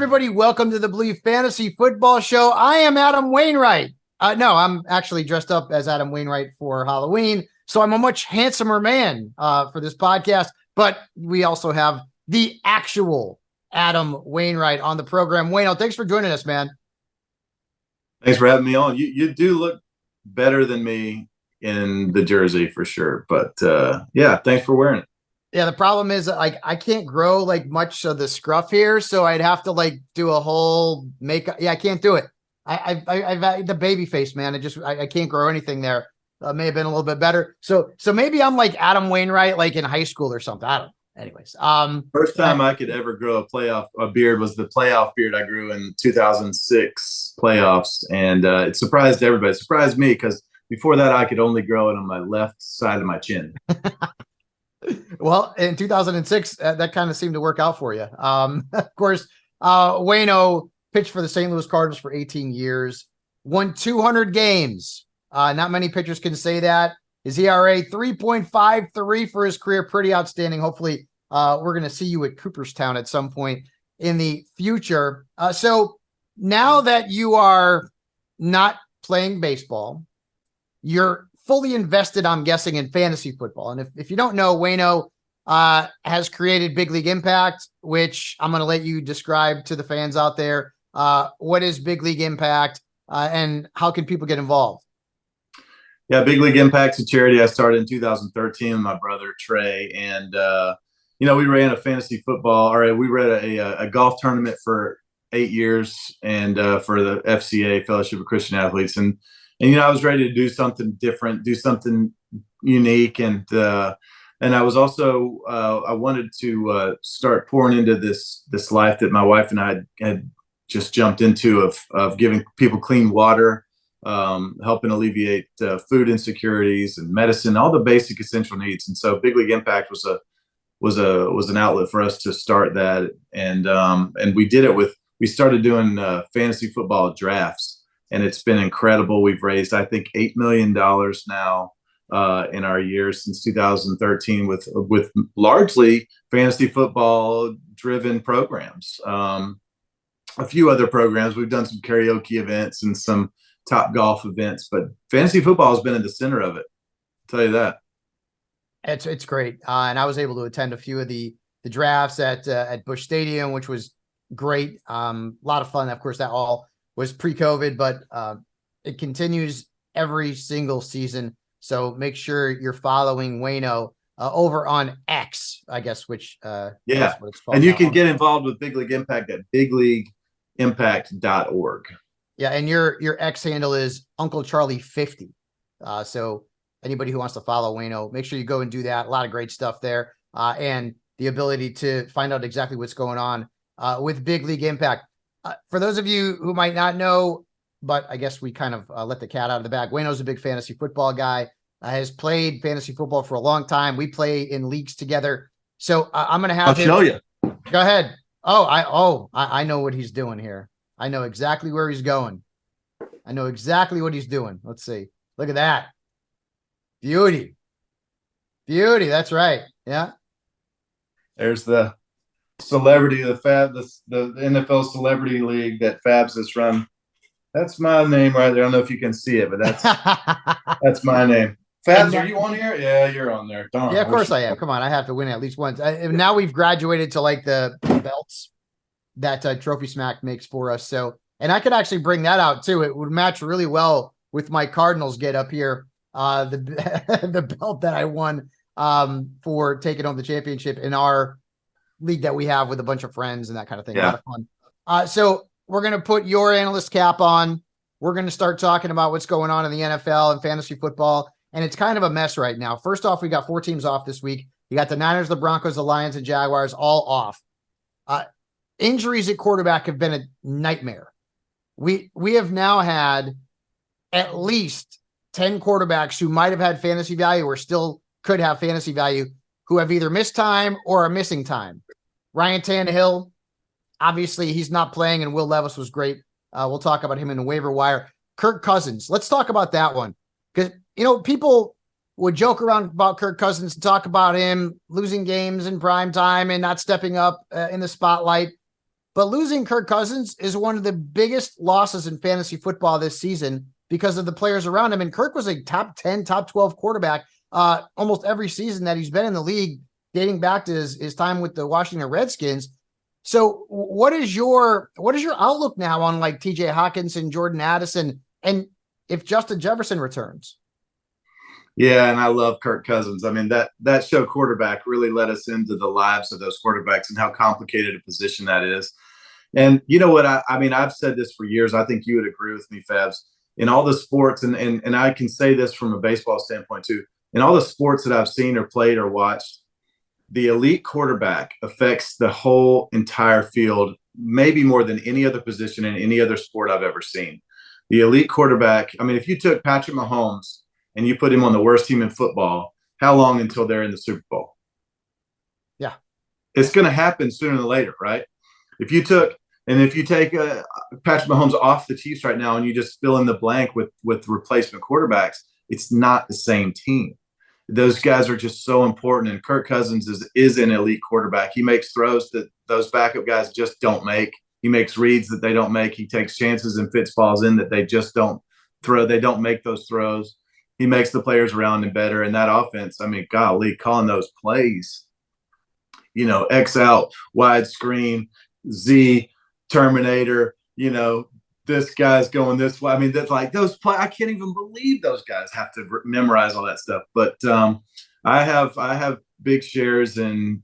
everybody? Welcome to the Believe Fantasy Football Show. I am Adam Wainwright. No, I'm actually dressed up as Adam Wainwright for Halloween, so I'm a much handsomer man for this podcast. But we also have the actual Adam Wainwright on the program. Waino, thanks for joining us, man. Thanks for having me on. You do look better than me in the jersey for sure. But yeah, thanks for wearing it. Yeah, the problem is like I can't grow like much of the scruff here, so I'd have to like do a whole makeup. Yeah, I can't do it. I've the baby face, man. I can't grow anything there. May have been a little bit better. So maybe I'm like Adam Wainwright, like in high school or something. I don't know. Anyways, first time I could ever grow a beard was the playoff beard I grew in 2006 playoffs, and it surprised everybody. It surprised me because before that I could only grow it on my left side of my chin. Well, in 2006, that kind of seemed to work out for you. Of course, Waino pitched for the St. Louis Cardinals for 18 years, won 200 games. Not many pitchers can say that. His ERA 3.53 for his career, pretty outstanding. Hopefully, we're going to see you at Cooperstown at some point in the future. So now that you are not playing baseball, you're fully invested, I'm guessing, in fantasy football. And if you don't know, Waino has created Big League Impact, which I'm going to let you describe to the fans out there. What is Big League Impact and how can people get involved? Yeah, Big League Impact's a charity I started in 2013 with my brother Trey, and we ran a fantasy football. We ran a golf tournament for 8 years, and for the FCA, Fellowship of Christian Athletes, and I was ready to do something different, do something unique, and I was also I wanted to start pouring into this life that my wife and I had just jumped into of giving people clean water, helping alleviate food insecurities and medicine, all the basic essential needs. And so Big League Impact was an outlet for us to start that, and we did it we started doing fantasy football drafts. And it's been incredible. We've raised, I think, $8 million now in our years since 2013 with largely fantasy football driven programs. A few other programs. We've done some karaoke events and some top golf events, but fantasy football has been in the center of it. I'll tell you that. It's great. And I was able to attend a few of the drafts at Busch Stadium, which was great. A lot of fun. Of course, that all was pre-COVID, but it continues every single season. So make sure you're following Waino over on X, I guess, which yeah, what it's called. And you can get involved with Big League Impact at bigleagueimpact.org. Yeah, and your X handle is Uncle Charlie 50. So anybody who wants to follow Waino, make sure you go and do that. A lot of great stuff there, and the ability to find out exactly what's going on with Big League Impact. For those of you who might not know, but I guess we kind of let the cat out of the bag, Waino's a big fantasy football guy, has played fantasy football for a long time. We play in leagues together. So I'm going to have I'll show you. Go ahead. I know what he's doing here. I know exactly where he's going. I know exactly what he's doing. Let's see. Look at that. Beauty. That's right. Yeah. There's the celebrity of the NFL Celebrity League that Fabs has run. That's my name right there. I don't know if you can see it, but that's my name. Fabs, are you on here? Yeah, you're on there. Darn, yeah, of course I am. Come on, I have to win at least once. Now we've graduated to like the belts that Trophy Smack makes for us. So, and I could actually bring that out too. It would match really well with my Cardinals get up here. The belt that I won for taking home the championship in our league that we have with a bunch of friends and that kind of thing. Yeah. A lot of fun. So we're going to put your analyst cap on. We're going to start talking about what's going on in the NFL and fantasy football. And it's kind of a mess right now. First off, we got 4 teams off this week. You got the Niners, the Broncos, the Lions, and Jaguars all off. Injuries at quarterback have been a nightmare. We have now had at least 10 quarterbacks who might have had fantasy value or still could have fantasy value who have either missed time or are missing time. Ryan Tannehill, obviously he's not playing, and Will Levis was great. We'll talk about him in the waiver wire. Kirk Cousins, let's talk about that one. Because, people would joke around about Kirk Cousins and talk about him losing games in prime time and not stepping up in the spotlight. But losing Kirk Cousins is one of the biggest losses in fantasy football this season because of the players around him. And Kirk was a top 10, top 12 quarterback almost every season that he's been in the league, dating back to his time with the Washington Redskins. So what is your outlook now on like TJ Hawkinson, Jordan Addison, and if Justin Jefferson returns? Yeah, and I love Kirk Cousins. I mean, that show quarterback really let us into the lives of those quarterbacks and how complicated a position that is. And you know what? I mean, I've said this for years. I think you would agree with me, Fabs. In all the sports, and I can say this from a baseball standpoint too, in all the sports that I've seen or played or watched, the elite quarterback affects the whole entire field, maybe more than any other position in any other sport I've ever seen. The elite quarterback, I mean, if you took Patrick Mahomes and you put him on the worst team in football, how long until they're in the Super Bowl? Yeah. It's going to happen sooner than later, right? If you take Patrick Mahomes off the Chiefs right now and you just fill in the blank with replacement quarterbacks, it's not the same team. Those guys are just so important. And Kirk Cousins is an elite quarterback. He makes throws that those backup guys just don't make. He makes reads that they don't make. He takes chances and fits balls in that they just don't throw. They don't make those throws. He makes the players around him better. And that offense, I mean, golly, calling those plays, you know, X out, wide screen, Z, Terminator, you know, this guy's going this way. I mean, that's like those play. I can't even believe those guys have to memorize all that stuff. But I have big shares in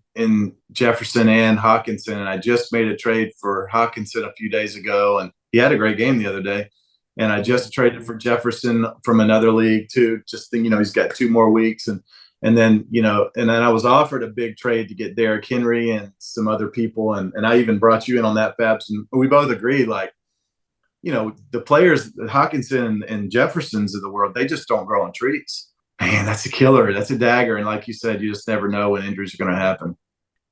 Jefferson and Hawkinson, and I just made a trade for Hawkinson a few days ago, and he had a great game the other day. And I just traded for Jefferson from another league too. Just think, you know, he's got 2 more weeks, and then, you know, and then I was offered a big trade to get Derrick Henry and some other people, and I even brought you in on that, Fabs, and we both agreed, like, you know, the players, Hawkinson and Jeffersons of the world, they just don't grow on trees. Man, that's a killer. That's a dagger. And like you said, you just never know when injuries are going to happen.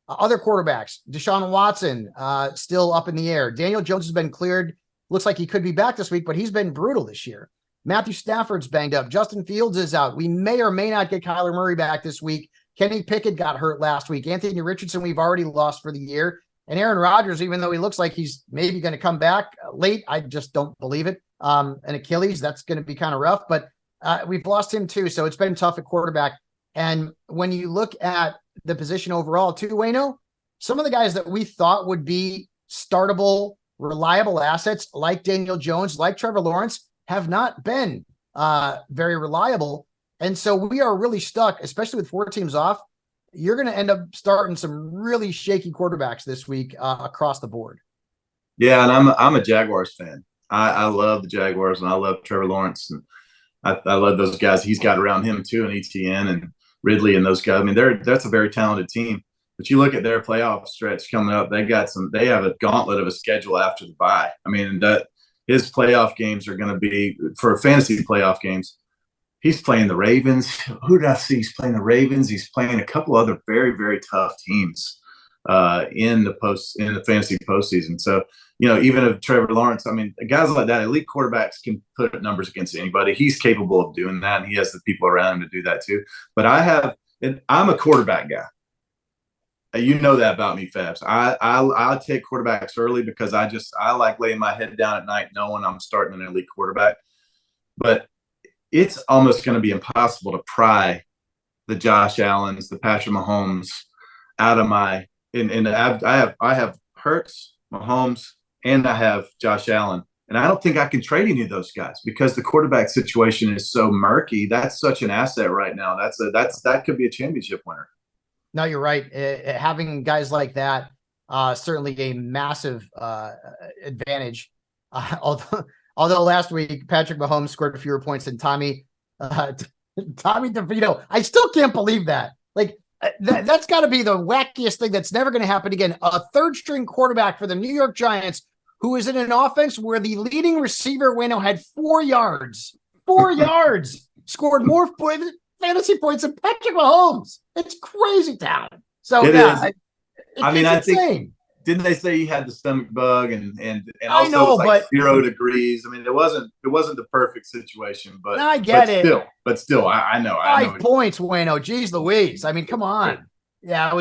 Other quarterbacks, Deshaun Watson, still up in the air. Daniel Jones has been cleared. Looks like he could be back this week, but he's been brutal this year. Matthew Stafford's banged up. Justin Fields is out. We may or may not get Kyler Murray back this week. Kenny Pickett got hurt last week. Anthony Richardson, we've already lost for the year. And Aaron Rodgers, even though he looks like he's maybe going to come back late, I just don't believe it. And Achilles, that's going to be kind of rough, but we've lost him too. So it's been tough at quarterback. And when you look at the position overall too, Waino, some of the guys that we thought would be startable, reliable assets like Daniel Jones, like Trevor Lawrence, have not been very reliable. And so we are really stuck, especially with 4 teams off. You're going to end up starting some really shaky quarterbacks this week across the board. Yeah, and I'm a Jaguars fan. I love the Jaguars, and I love Trevor Lawrence, and I love those guys he's got around him too, and ETN and Ridley and those guys. I mean, that's a very talented team. But you look at their playoff stretch coming up; they have a gauntlet of a schedule after the bye. I mean, that his playoff games are going to be for fantasy playoff games. He's playing the Ravens. Who did I see? He's playing the Ravens. He's playing a couple other very, very tough teams in the fantasy postseason. So, you know, even if Trevor Lawrence, I mean, guys like that, elite quarterbacks can put numbers against anybody. He's capable of doing that, and he has the people around him to do that too. But I'm a quarterback guy. You know that about me, Fabs. I take quarterbacks early because I like laying my head down at night knowing I'm starting an elite quarterback. But it's almost going to be impossible to pry the Josh Allens, the Patrick Mahomes out of my and I have Hurts, Mahomes, and I have Josh Allen. And I don't think I can trade any of those guys because the quarterback situation is so murky. That's such an asset right now. That could be a championship winner. No, you're right. Having guys like that, certainly a massive advantage. Although last week Patrick Mahomes scored fewer points than Tommy DeVito. I still can't believe that. Like that's got to be the wackiest thing that's never going to happen again. A third-string quarterback for the New York Giants who is in an offense where the leading receiver, Waino, had 4 yards. 4 yards. Scored more fantasy points than Patrick Mahomes. It's crazy town. So I mean, I insane. think didn't they say he had the stomach bug and also I know, it was like but 0 degrees? I mean, it wasn't the perfect situation, but I get it. Still, I know. 5 points, Waino. Jeez Louise. I mean, come on. Yeah, it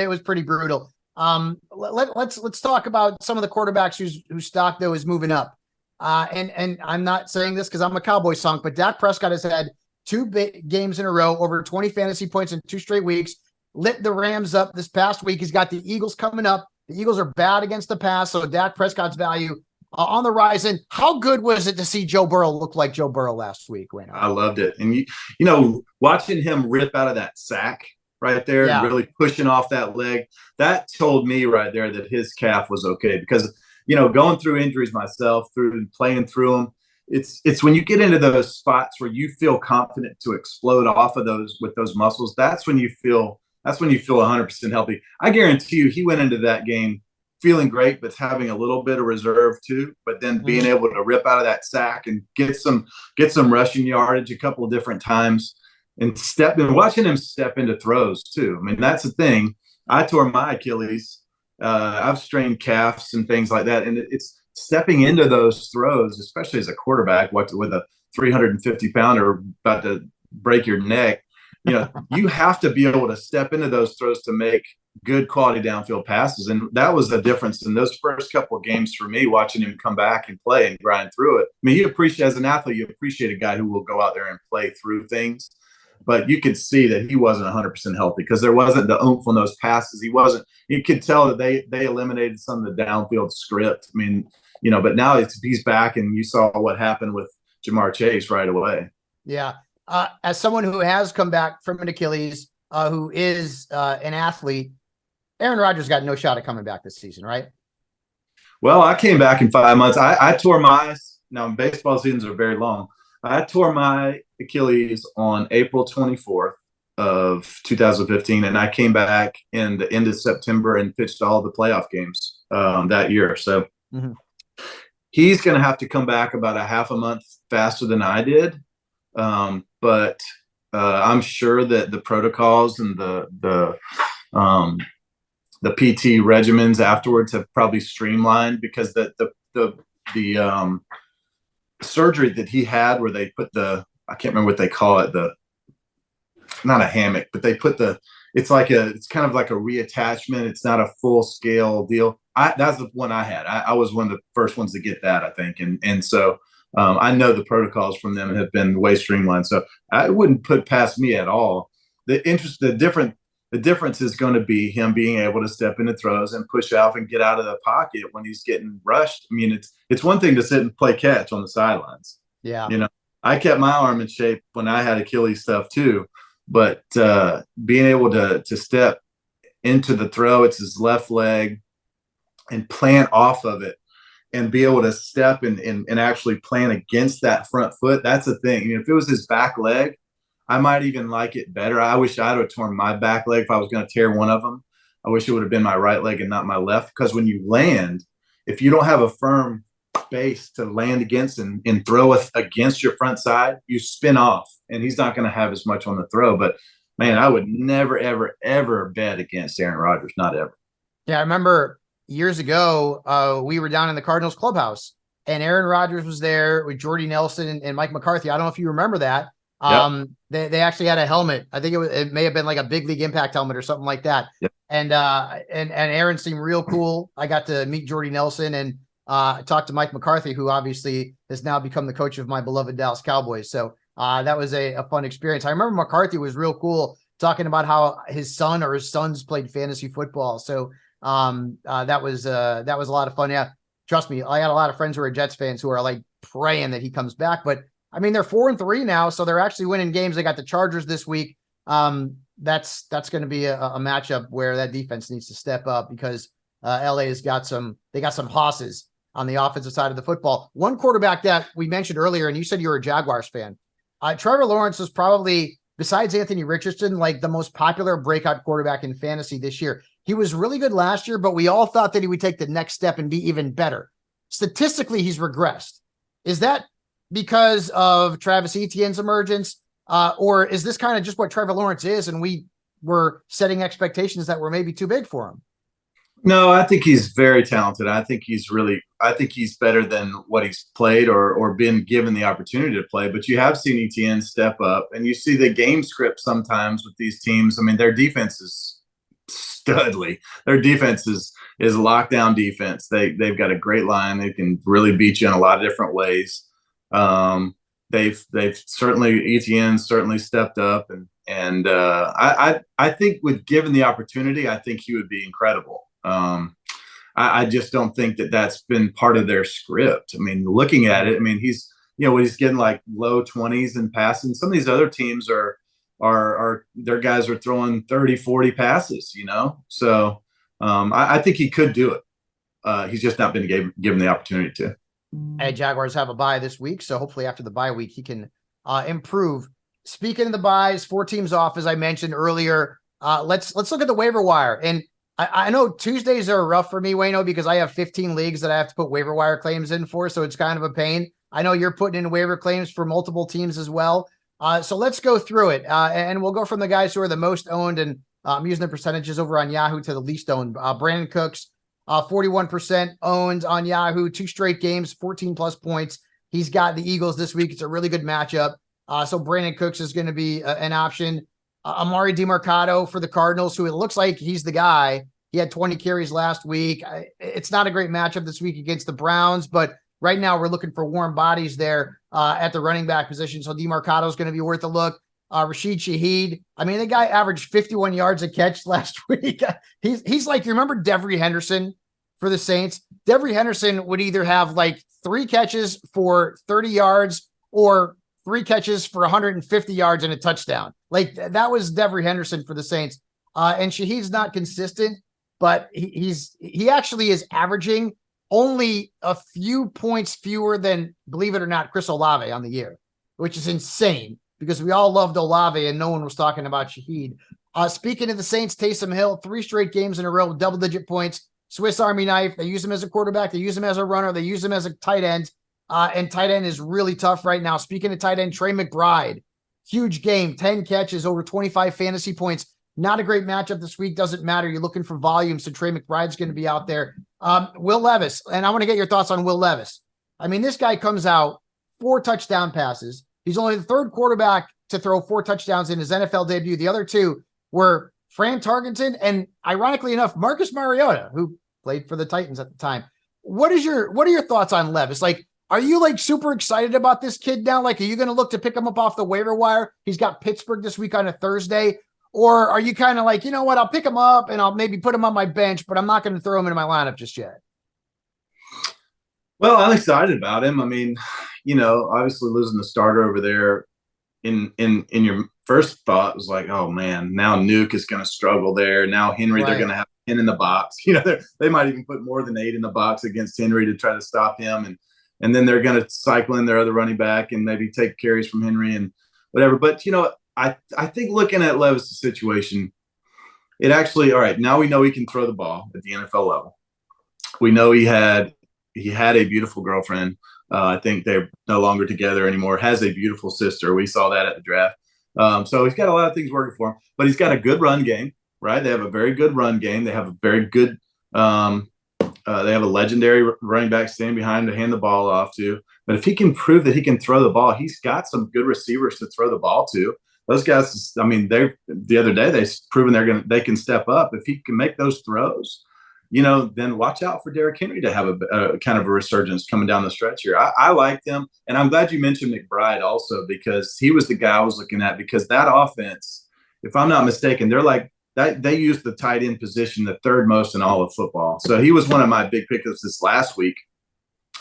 was pretty brutal. Let's talk about some of the quarterbacks whose stock though is moving up. And I'm not saying this because I'm a Cowboy sunk, but Dak Prescott has had two games in a row over 20 fantasy points in 2 straight weeks. Lit the Rams up this past week. He's got the Eagles coming up. The Eagles are bad against the pass, so Dak Prescott's value on the rise. And how good was it to see Joe Burrow look like Joe Burrow last week, Waino? I loved it. And, you know, watching him rip out of that sack right there and really pushing off that leg, that told me right there that his calf was okay. Because, you know, going through injuries myself, through playing through them, it's when you get into those spots where you feel confident to explode off of those with those muscles, that's when you feel 100% healthy. I guarantee you he went into that game feeling great, but having a little bit of reserve too, but then being able to rip out of that sack and get some rushing yardage a couple of different times and watching him step into throws too. I mean, that's the thing. I tore my Achilles. I've strained calves and things like that. And it's stepping into those throws, especially as a quarterback, with a 350-pounder about to break your neck. You know, you have to be able to step into those throws to make good quality downfield passes. And that was the difference in those first couple of games for me, watching him come back and play and grind through it. I mean, as an athlete, you appreciate a guy who will go out there and play through things. But you could see that he wasn't 100% healthy because there wasn't the oomph on those passes. You could tell that they eliminated some of the downfield script. I mean, you know, but now he's back, and you saw what happened with Jamar Chase right away. Yeah. As someone who has come back from an Achilles, who is an athlete, Aaron Rodgers got no shot at coming back this season, right? Well, I came back in 5 months. I tore now baseball seasons are very long. I tore my Achilles on April 24th of 2015, and I came back in the end of September and pitched all the playoff games that year. So he's going to have to come back about a half a month faster than I did. But I'm sure that the protocols and the PT regimens afterwards have probably streamlined, because the surgery that he had where they put I can't remember what they call it, not a hammock, but they put it's kind of like a reattachment. It's not a full scale deal. That's the one I had. I was one of the first ones to get that, I think. And so I know the protocols from them have been way streamlined. So I wouldn't put past me at all. The difference is going to be him being able to step into throws and push off and get out of the pocket when he's getting rushed. I mean, it's one thing to sit and play catch on the sidelines. Yeah. You know, I kept my arm in shape when I had Achilles stuff too, but being able to step into the throw, it's his left leg, and plant off of it and be able to step and actually plant against that front foot. That's the thing. You know, if it was his back leg, I might even like it better. I wish I'd have torn my back leg if I was going to tear one of them. I wish it would have been my right leg and not my left, because when you land, if you don't have a firm base to land against and throw against your front side, you spin off, and he's not going to have as much on the throw. But, man, I would never, ever, ever bet against Aaron Rodgers, not ever. Yeah, I remember years ago, we were down in the Cardinals clubhouse, and Aaron Rodgers was there with Jordy Nelson and Mike McCarthy. I don't know if you remember that. Yep. They actually had a helmet. I think it may have been like a big league impact helmet or something like that. Yep. And Aaron seemed real cool. I got to meet Jordy Nelson and talk to Mike McCarthy, who obviously has now become the coach of my beloved Dallas Cowboys. So that was a fun experience. I remember McCarthy was real cool, talking about how his son or his sons played fantasy football. So that was a lot of fun. Yeah, trust me, I got a lot of friends who are Jets fans who are like praying that he comes back. But I mean, they're 4-3 now, so they're actually winning games. They got the Chargers this week. That's going to be a matchup where that defense needs to step up, because LA has got some hosses on the offensive side of the football. One quarterback that we mentioned earlier, and you said you were a Jaguars fan. Trevor Lawrence was probably, besides Anthony Richardson, like the most popular breakout quarterback in fantasy this year. He was really good last year, but we all thought that he would take the next step and be even better. Statistically, he's regressed. Is that because of Travis Etienne's emergence? Or is this kind of just what Trevor Lawrence is, and we were setting expectations that were maybe too big for him? No, I think he's very talented. I think he's better than what he's played or been given the opportunity to play. But you have seen Etienne step up, and you see the game script sometimes with these teams. I mean, their defense is Studley. Their defense is lockdown defense. They've got a great line. They can really beat you in a lot of different ways. They've certainly Etienne certainly stepped up, and I think with given the opportunity, I think he would be incredible. I just don't think that that's been part of their script. I mean, looking at it, I mean, he's he's getting like low 20s in passing. Some of these other teams are their guys are throwing 30, 40 passes, So I think he could do it. He's just not been given the opportunity to. And Jaguars have a bye this week, so hopefully after the bye week he can improve. Speaking of the byes, 4 teams off, as I mentioned earlier. Let's look at the waiver wire. And I know Tuesdays are rough for me, Waino, because I have 15 leagues that I have to put waiver wire claims in for, so it's kind of a pain. I know you're putting in waiver claims for multiple teams as well. So let's go through it, and we'll go from the guys who are the most owned, and I'm using the percentages over on Yahoo to the least owned. Brandon Cooks, 41% owned on Yahoo, 2 straight games, 14 plus points. He's got the Eagles this week. It's a really good matchup. So Brandon Cooks is going to be an option. Amari DeMarcado for the Cardinals, who it looks like he's the guy. He had 20 carries last week. It's not a great matchup this week against the Browns, but right now we're looking for warm bodies there at the running back position. So DeMarcado is going to be worth a look. Rashid Shaheed. I mean, the guy averaged 51 yards a catch last week. He's like, you remember Devery Henderson for the Saints? Devery Henderson would either have like 3 catches for 30 yards or 3 catches for 150 yards and a touchdown. Like that was Devery Henderson for the Saints. And Shaheed's not consistent, but he actually is averaging only a few points fewer than, believe it or not, Chris Olave on the year, which is insane because we all loved Olave and no one was talking about Shaheed. Speaking of the Saints, Taysom Hill, 3 straight games in a row with double-digit points. Swiss Army knife. They use him as a quarterback. They use him as a runner. They use him as a tight end. And tight end is really tough right now. Speaking of tight end, Trey McBride, huge game, 10 catches, over 25 fantasy points. Not a great matchup this week. Doesn't matter. You're looking for volume, so Trey McBride's going to be out there. Will Levis, and I want to get your thoughts on Will Levis. I mean, this guy comes out, 4 touchdown passes. He's only the 3rd quarterback to throw 4 touchdowns in his NFL debut. The other 2 were Fran Tarkenton and, ironically enough, Marcus Mariota, who played for the Titans at the time. What are your thoughts on Levis? Like, are you like super excited about this kid now? Like, are you going to look to pick him up off the waiver wire? He's got Pittsburgh this week on a Thursday. Or are you kind of like, you know what, I'll pick him up and I'll maybe put him on my bench, but I'm not going to throw him into my lineup just yet? Well, I'm excited about him. I mean, obviously losing the starter over there in your first thought was like, oh man, now Nuke is going to struggle there. Now Henry, right. They're going to have 10 in the box. They might even put more than 8 in the box against Henry to try to stop him. And then they're going to cycle in their other running back and maybe take carries from Henry and whatever. But, I think looking at Levis' situation, it actually, all right, now we know he can throw the ball at the NFL level. We know he had a beautiful girlfriend. I think they're no longer together anymore. Has a beautiful sister. We saw that at the draft. So he's got a lot of things working for him, but he's got a good run game, right? They have a very good run game. They have a very good they have a legendary running back standing behind to hand the ball off to. But if he can prove that he can throw the ball, he's got some good receivers to throw the ball to. Those guys, I mean, the other day they've proven they can step up. If he can make those throws, then watch out for Derrick Henry to have a kind of a resurgence coming down the stretch here. I like them, and I'm glad you mentioned McBride also because he was the guy I was looking at because that offense, if I'm not mistaken, they're like that. They use the tight end position the 3rd most in all of football. So he was one of my big pickups this last week,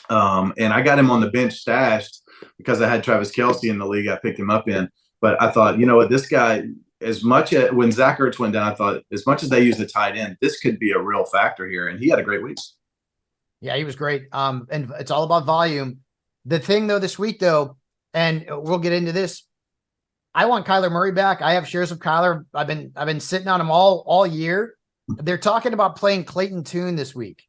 and I got him on the bench stashed because I had Travis Kelce in the league. I picked him up in. But I thought, this guy, as much as when Zach Ertz went down, I thought as much as they use the tight end, this could be a real factor here. And he had a great week. Yeah, he was great. And it's all about volume. The thing though, this week though, and we'll get into this. I want Kyler Murray back. I have shares of Kyler. I've been sitting on him all year. They're talking about playing Clayton Tune this week.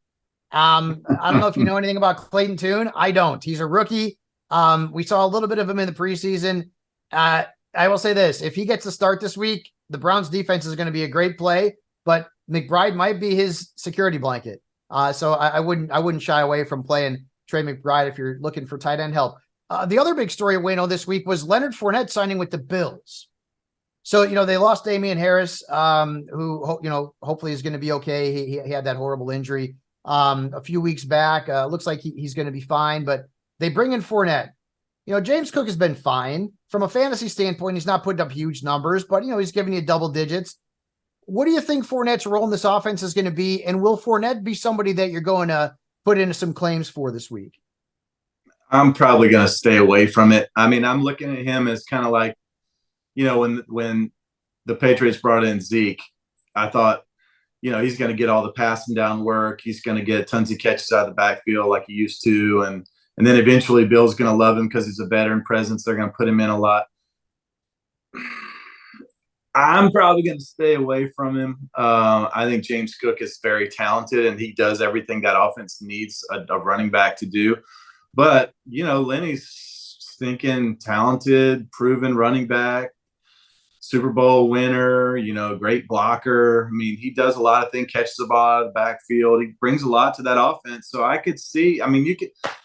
I don't know if you know anything about Clayton Tune. I don't. He's a rookie. We saw a little bit of him in the preseason. I will say this, if he gets a start this week, the Browns defense is going to be a great play, but McBride might be his security blanket. So I wouldn't shy away from playing Trey McBride if you're looking for tight end help. The other big story at Waino this week was Leonard Fournette signing with the Bills. So, they lost Damian Harris, who, hopefully is going to be okay. He had that horrible injury a few weeks back. Looks like he's going to be fine, but they bring in Fournette. James Cook has been fine from a fantasy standpoint. He's not putting up huge numbers, but he's giving you double digits. What do you think Fournette's role in this offense is going to be? And will Fournette be somebody that you're going to put in some claims for this week? I'm probably going to stay away from it. I mean, I'm looking at him as kind of like, when the Patriots brought in Zeke, I thought, he's going to get all the passing down work. He's going to get tons of catches out of the backfield like he used to. And then eventually Bill's going to love him because he's a veteran presence. They're going to put him in a lot. I'm probably going to stay away from him. I think James Cook is very talented, and he does everything that offense needs a running back to do. But, Lenny's thinking talented, proven running back, Super Bowl winner, great blocker. I mean, he does a lot of things, catches the ball out of the backfield. He brings a lot to that offense. So I could see,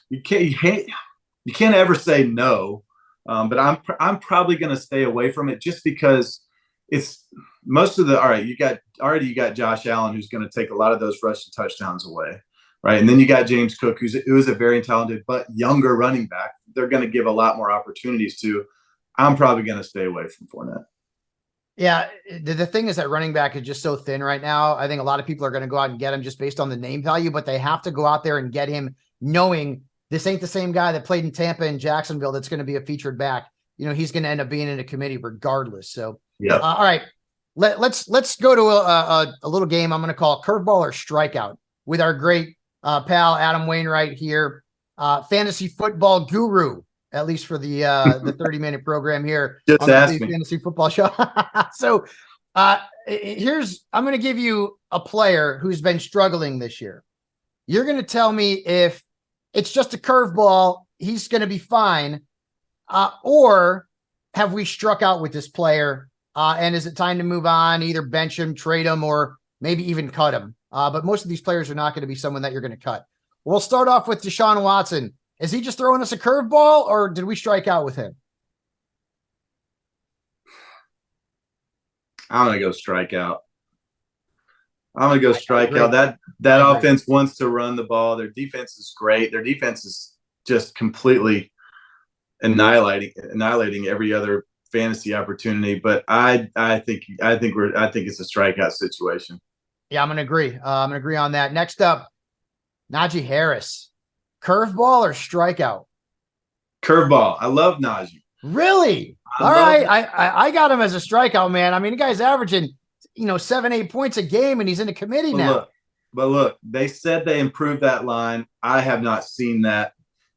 you can't ever say no. But I'm probably going to stay away from it just because it's most of you got Josh Allen, who's going to take a lot of those rushing touchdowns away. Right. And then you got James Cook, who is a very talented but younger running back. They're going to give a lot more opportunities to. I'm probably going to stay away from Fournette. Yeah. The thing is that running back is just so thin right now. I think a lot of people are going to go out and get him just based on the name value, but they have to go out there and get him knowing this ain't the same guy that played in Tampa and Jacksonville that's going to be a featured back. He's going to end up being in a committee regardless. So, yeah. All right. Let's go to a little game I'm going to call curveball or strikeout with our great pal Adam Wainwright here, fantasy football guru, at least for the 30-minute program here Just on ask the me. Fantasy Football Show. So I'm going to give you a player who's been struggling this year. You're going to tell me if it's just a curveball, he's going to be fine, or have we struck out with this player? And is it time to move on, either bench him, trade him, or maybe even cut him? But most of these players are not going to be someone that you're going to cut. We'll start off with Deshaun Watson. Is he just throwing us a curveball, or did we strike out with him? I'm going to go strikeout. That offense wants to run the ball. Their defense is great. Their defense is just completely annihilating every other fantasy opportunity. But I think it's a strikeout situation. Yeah, I'm going to agree. I'm going to agree on that. Next up, Najee Harris. Curveball or strikeout? Curveball. I love Najee. Really? All right. I got him as a strikeout, man. I mean, the guy's averaging, 7-8 points a game, and he's in a committee now. Look, they said they improved that line. I have not seen that.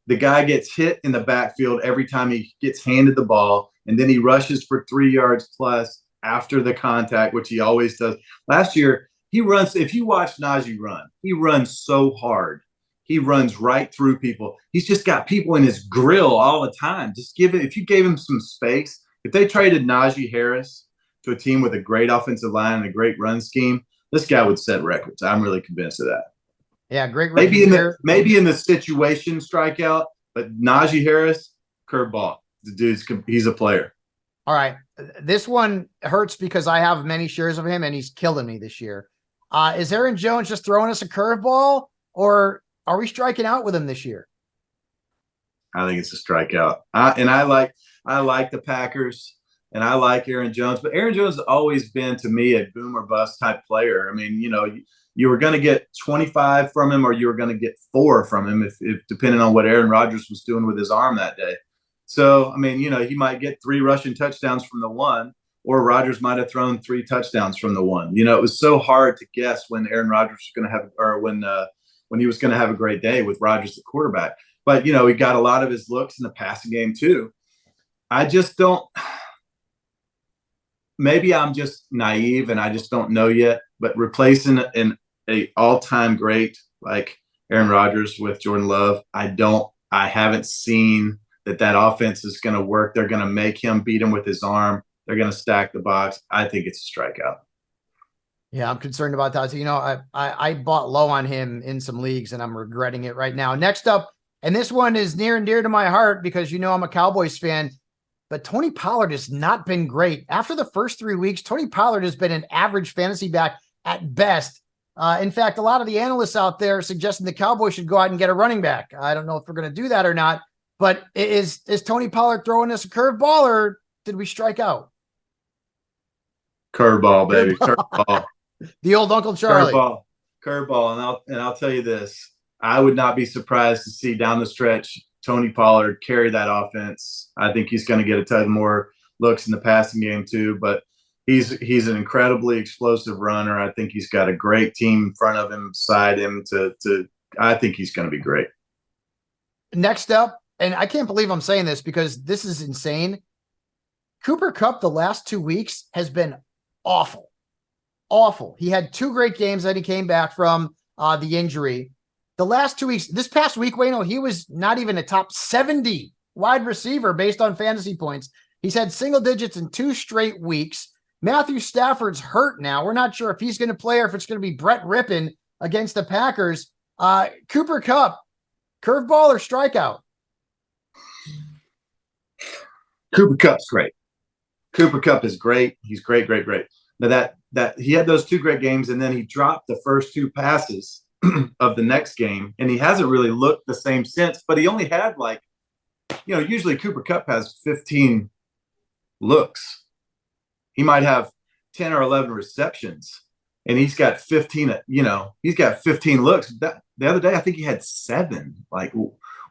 The guy gets hit in the backfield every time he gets handed the ball, and then he rushes for 3 yards plus after the contact, which he always does. Last year, he runs. If you watch Najee run, he runs so hard. He runs right through people. He's just got people in his grill all the time. If you gave him some space, if they traded Najee Harris to a team with a great offensive line and a great run scheme, this guy would set records. I'm really convinced of that. Yeah, great. Maybe in the situation strikeout, but Najee Harris, curveball. He's a player. All right. This one hurts because I have many shares of him and he's killing me this year. Is Aaron Jones just throwing us a curveball, or are we striking out with him this year? I think it's a strikeout. I like the Packers, and I like Aaron Jones, but Aaron Jones has always been, to me, a boom or bust type player. I mean, you were going to get 25 from him, or you were going to get 4 from him, if depending on what Aaron Rodgers was doing with his arm that day. So, I mean, he might get 3 rushing touchdowns from the one, or Rodgers might have thrown 3 touchdowns from the one. It was so hard to guess when Aaron Rodgers was going to have, or when he was going to have a great day with Rodgers at quarterback. But, he got a lot of his looks in the passing game too. I just don't – maybe I'm just naive and I just don't know yet, but replacing an all-time great like Aaron Rodgers with Jordan Love, I haven't seen that offense is going to work. They're going to make him beat him with his arm. They're going to stack the box. I think it's a strikeout. Yeah, I'm concerned about that. So, I bought low on him in some leagues and I'm regretting it right now. Next up, and this one is near and dear to my heart because, I'm a Cowboys fan. but Tony Pollard has not been great. After the first 3 weeks, Tony Pollard has been an average fantasy back at best. In fact, a lot of the analysts out there suggesting the Cowboys should go out and get a running back. I don't know if we're going to do that or not, but is Tony Pollard throwing us a curveball, or did we strike out? Curveball, baby. Curveball. The old Uncle Charlie. Curveball. And I'll tell you this. I would not be surprised to see down the stretch Tony Pollard carry that offense. I think he's going to get a ton more looks in the passing game too, but he's an incredibly explosive runner. I think he's got a great team in front of him, beside him I think he's going to be great. Next up, and I can't believe I'm saying this because this is insane. Cooper Kupp the last 2 weeks has been awful. Awful. He had 2 great games that he came back from the injury. The last 2 weeks, this past week, Waino, he was not even a top 70 wide receiver based on fantasy points. He's had single digits in 2 straight weeks. Matthew Stafford's hurt now. We're not sure if he's going to play or if it's going to be Brett Rippon against the Packers. Cooper Kupp, curveball or strikeout? Cooper Kupp's great. Cooper Kupp is great. He's great. Now that he had those 2 great games, and then he dropped the first 2 passes of the next game, and he hasn't really looked the same since. But he only had usually Cooper Kupp has 15 looks. He might have 10 or 11 receptions, and he's got 15. He's got 15 looks. The other day, I think he had 7. Like,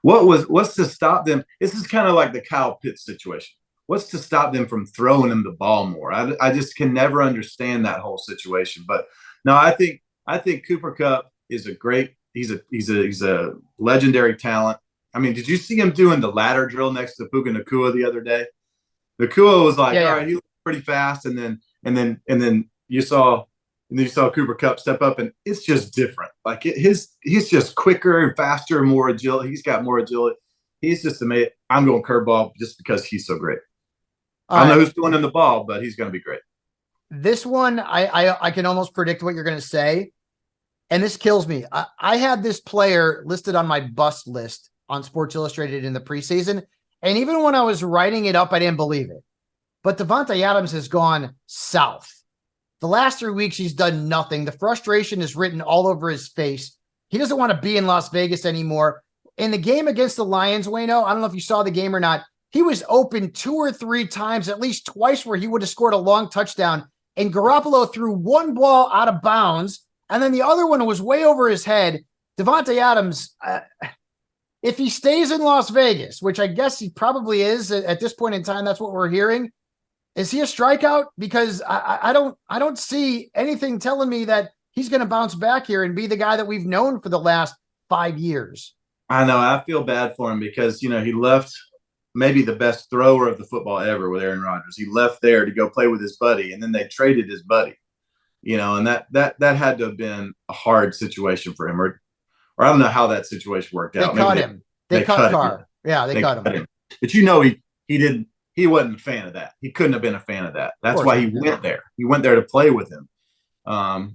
what's to stop them? This is kind of like the Kyle Pitts situation. What's to stop them from throwing him the ball more? I just can never understand that whole situation. But no, I think Cooper Kupp is he's a legendary talent. I mean, did you see him doing the ladder drill next to Puka Nacua the other day? Nacua was like, all right, he looked pretty fast, and then you saw Cooper Kupp step up, and it's just different. Like he's just quicker and faster and more agile. He's got more agility. He's just amazing. I'm going curveball just because he's so great. I don't know who's throwing him the ball, but he's going to be great. This one, I can almost predict what you're going to say, and this kills me. I had this player listed on my bust list on Sports Illustrated in the preseason, and even when I was writing it up, I didn't believe it. But Davante Adams has gone south. The last 3 weeks, he's done nothing. The frustration is written all over his face. He doesn't want to be in Las Vegas anymore. In the game against the Lions, Waino, I don't know if you saw the game or not, he was open 2 or 3 times, at least twice, where he would have scored a long touchdown. And Garoppolo threw one ball out of bounds, and then the other one was way over his head. Davante Adams, if he stays in Las Vegas, which I guess he probably is at this point in time, that's what we're hearing. Is he a strikeout? Because I don't see anything telling me that he's going to bounce back here and be the guy that we've known for the last 5 years. I know. I feel bad for him because, he left maybe the best thrower of the football ever with Aaron Rodgers. He left there to go play with his buddy, and then they traded his buddy, and that had to have been a hard situation for him. Or I don't know how that situation worked out. They cut him. They cut Carr. Him. Yeah, they cut him. But he wasn't a fan of that. He couldn't have been a fan of that. That's why he went there. He went there to play with him. I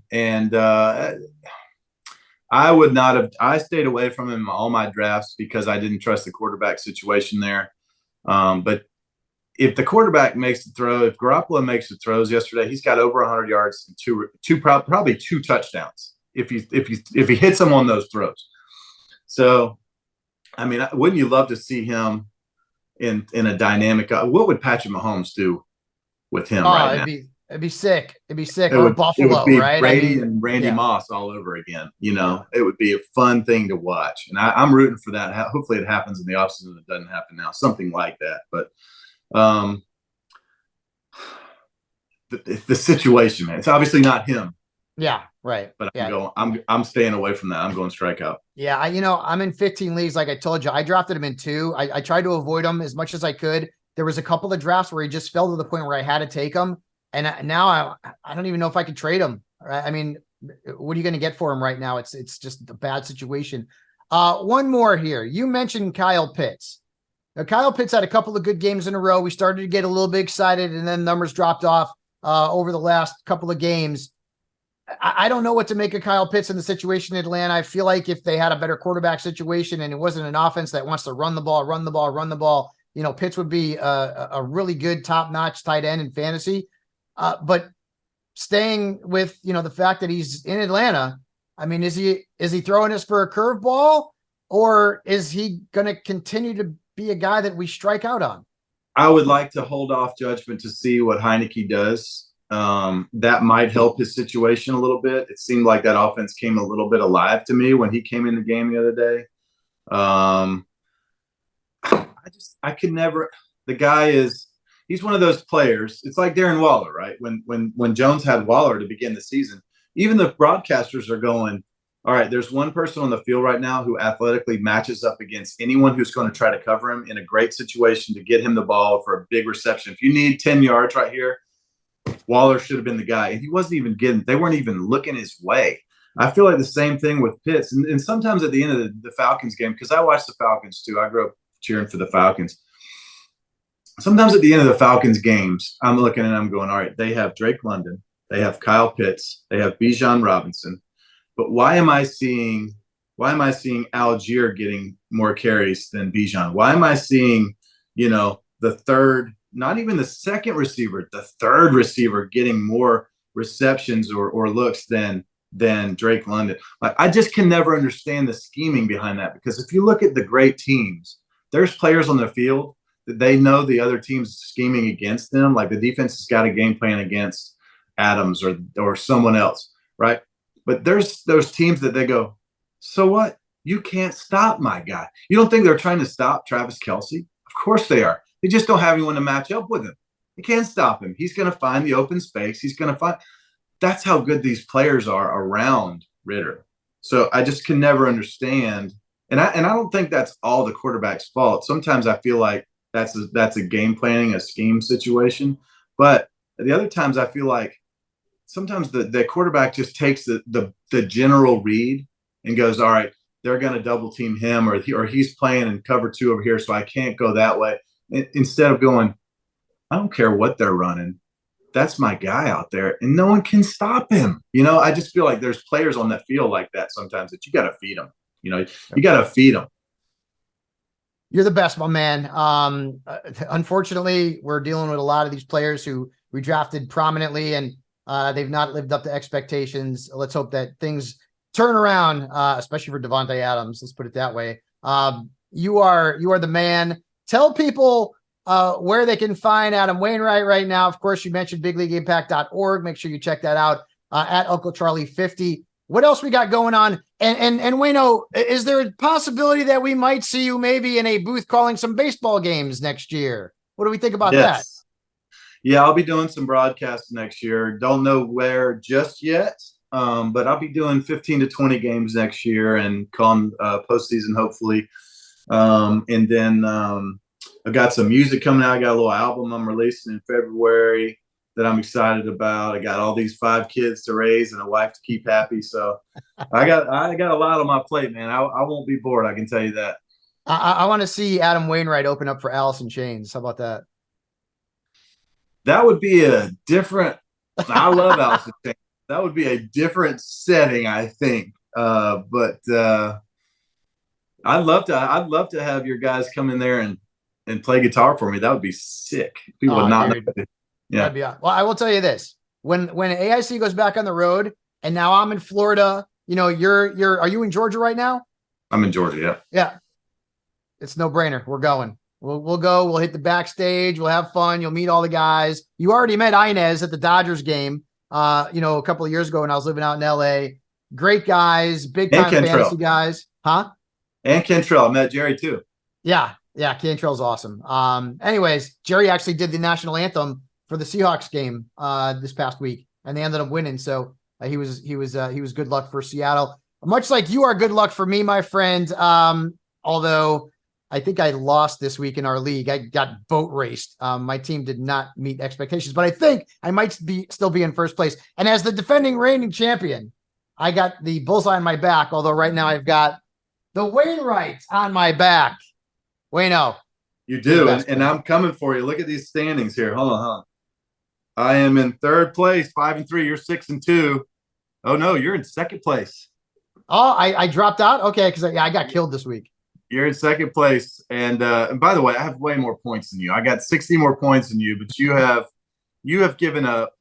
would not have. I stayed away from him in all my drafts because I didn't trust the quarterback situation there. But if the quarterback makes the throw, if Garoppolo makes the throws yesterday, he's got over 100 yards and probably 2 touchdowns if he hits them on those throws. So, I mean, wouldn't you love to see him in a dynamic? What would Patrick Mahomes do with him right now? It'd be sick. It'd be sick. Or Buffalo, it would be right? Brady and Randy Moss all over again. It would be a fun thing to watch. And I'm rooting for that. Hopefully it happens in the offseason. It doesn't happen now. Something like that. But the situation, man, it's obviously not him. Yeah, right. But I'm staying away from that. I'm going strikeout. Yeah, I'm in 15 leagues. Like I told you, I drafted him in 2. I tried to avoid him as much as I could. There was a couple of drafts where he just fell to the point where I had to take him. And now I don't even know if I could trade him. Right? I mean, what are you going to get for him right now? It's just a bad situation. One more here. You mentioned Kyle Pitts. Now, Kyle Pitts had a couple of good games in a row. We started to get a little bit excited, and then numbers dropped off over the last couple of games. I don't know what to make of Kyle Pitts in the situation in Atlanta. I feel like if they had a better quarterback situation and it wasn't an offense that wants to run the ball, Pitts would be a really good top-notch tight end in fantasy. But staying with, the fact that he's in Atlanta, I mean, is he throwing us for a curveball, or is he going to continue to be a guy that we strike out on? I would like to hold off judgment to see what Heineke does. That might help his situation a little bit. It seemed like that offense came a little bit alive to me when he came in the game the other day. I could never. The guy he's one of those players. It's like Darren Waller, right? When Jones had Waller to begin the season, even the broadcasters are going, all right, there's one person on the field right now who athletically matches up against anyone who's going to try to cover him in a great situation to get him the ball for a big reception. If you need 10 yards right here, Waller should have been the guy. And he wasn't even they weren't even looking his way. I feel like the same thing with Pitts. And sometimes at the end of the Falcons game, because I watched the Falcons too. I grew up cheering for the Falcons. Sometimes at the end of the Falcons games, I'm looking and I'm going, all right, they have Drake London, they have Kyle Pitts, they have Bijan Robinson. But why am I seeing Algier getting more carries than Bijan? Why am I seeing, the third, not even the second receiver, the third receiver getting more receptions or looks than Drake London? Like, I just can never understand the scheming behind that, because if you look at the great teams, there's players on the field that they know the other team's scheming against them. Like, the defense has got a game plan against Adams or someone else, right? But there's those teams that they go, so what? You can't stop my guy. You don't think they're trying to stop Travis Kelce? Of course they are. They just don't have anyone to match up with him. You can't stop him. He's going to find the open space. That's how good these players are around Ritter. So I just can never understand. And I don't think that's all the quarterback's fault. Sometimes I feel like that's a game planning, a scheme situation. But the other times I feel like sometimes the quarterback just takes the general read and goes, all right, they're going to double team him, or he's playing in cover 2 over here, so I can't go that way. Instead of going, I don't care what they're running. That's my guy out there, and no one can stop him. I just feel like there's players on that field like that sometimes that you got to feed them. You got to feed them. You're the best, my man. Unfortunately, we're dealing with a lot of these players who we drafted prominently, and they've not lived up to expectations. Let's hope that things turn around, especially for Devontae Adams. Let's put it that way. You are the man. Tell people where they can find Adam Wainwright right now. Of course, you mentioned bigleagueimpact.org. Make sure you check that out at Uncle Charlie 50. What else we got going on? And Waino, is there a possibility that we might see you maybe in a booth calling some baseball games next year? What do we think about that? Yeah, I'll be doing some broadcasts next year. Don't know where just yet, but I'll be doing 15 to 20 games next year and calling postseason, hopefully. And then I've got some music coming out. I got a little album I'm releasing in February that I'm excited about. I got all these 5 kids to raise and a wife to keep happy. So I got a lot on my plate, man. I won't be bored, I can tell you that. I want to see Adam Wainwright open up for Alice in Chains. How about that? That would be a different – I love Alice in Chains. That would be a different setting, I think. But I'd love to have your guys come in there and play guitar for me. That would be sick. People would not know. Yeah. Well, I will tell you this: when AIC goes back on the road, and now I'm in Florida. Are you in Georgia right now? I'm in Georgia. Yeah. Yeah. It's no brainer. We're going. We'll go. We'll hit the backstage. We'll have fun. You'll meet all the guys. You already met Inez at the Dodgers game. A couple of years ago when I was living out in LA. Great guys, big time fantasy guys, huh? And Kentrell. I met Jerry too. Yeah. Cantrell's awesome. Anyways, Jerry actually did the national anthem for the Seahawks game this past week, and they ended up winning. So he was good luck for Seattle, much like you are good luck for me, my friend. Although I think I lost this week in our league. I got boat raced. My team did not meet expectations, but I think I might still be in first place. And as the defending reigning champion, I got the bullseye on my back. Although right now I've got the Wainwright on my back. Waino. You do, and I'm coming for you. Look at these standings here. Hold on. I am in third place, 5-3. You're 6-2. Oh no, you're in second place. Oh, I dropped out. Okay, because I got killed this week. You're in second place, and by the way, I have way more points than you. I got 60 more points than you, but you have given up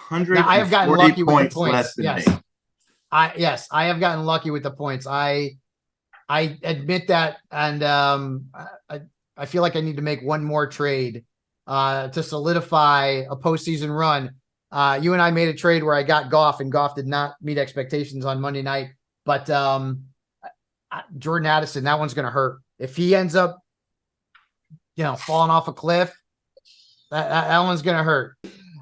Now, I have gotten 140 lucky with the points points. less than Yes. me. I have gotten lucky with the points. I admit that, and I feel like I need to make one more trade to solidify a postseason run. You and I made a trade where I got Goff, and Goff did not meet expectations on Monday night. But Jordan Addison, that one's going to hurt. If he ends up, falling off a cliff, that one's going to hurt.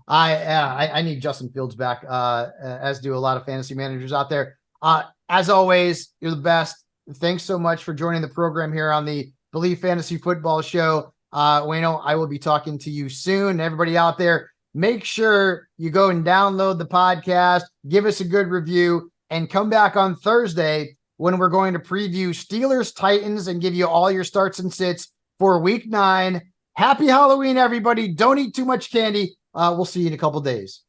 I need Justin Fields back, as do a lot of fantasy managers out there. As always, you're the best. Thanks so much for joining the program here on the Believe Fantasy Football Show. Waino, I will be talking to you soon. Everybody out there, make sure you go and download the podcast, give us a good review, and come back on Thursday when we're going to preview Steelers Titans and give you all your starts and sits for Week 9. Happy Halloween, everybody. Don't eat too much candy. We'll see you in a couple days.